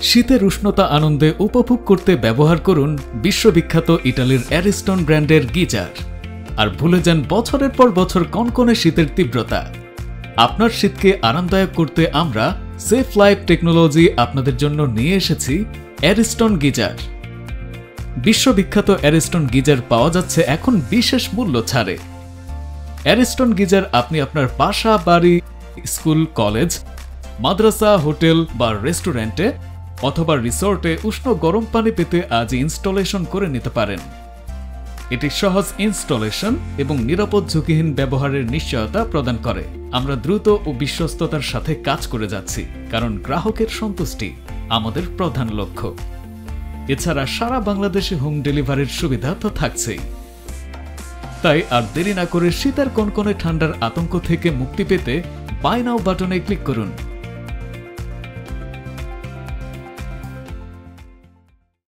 শীতের উষ্ণতা আনন্দে উপভোগ করতে ব্যবহার করুন বিশ্ববিখ্যাত ইটালির অ্যারিস্টন ব্র্যান্ডের গিজার। আর ভুলে যান বছরের পর বছর কনকনে শীতের তীব্রতা। আপনার শীতকে আরামদায়ক করতে আমরা সেফ লাইফ টেকনোলজি আপনাদের জন্য নিয়ে এসেছি অ্যারিস্টন গিজার। বিশ্ববিখ্যাত অ্যারিস্টন গিজার পাওয়া যাচ্ছে এখন বিশেষ মূল্য ছাড়ে। অ্যারিস্টন গিজার আপনি আপনার বাসা, বাড়ি, স্কুল, কলেজ, মাদ্রাসা, হোটেল বা রেস্টুরেন্টে অথবা রিসোর্টে উষ্ণ গরম পানি পেতে আজই ইনস্টলেশন করে নিতে পারেন। এটি সহজ ইনস্টলেশন এবং নিরাপদ ঝুঁকিহীন ব্যবহারের নিশ্চয়তা প্রদান করে। আমরা দ্রুত ও বিশ্বস্ততার সাথে কাজ করে যাচ্ছি, কারণ গ্রাহকের সন্তুষ্টি আমাদের প্রধান লক্ষ্য। এছাড়া সারা বাংলাদেশে হোম ডেলিভারির সুবিধা তো থাকছেই। তাই আর দেরি না করে শীতের কনকনে ঠান্ডার আতঙ্ক থেকে মুক্তি পেতে বাই নাও বাটনে ক্লিক করুন।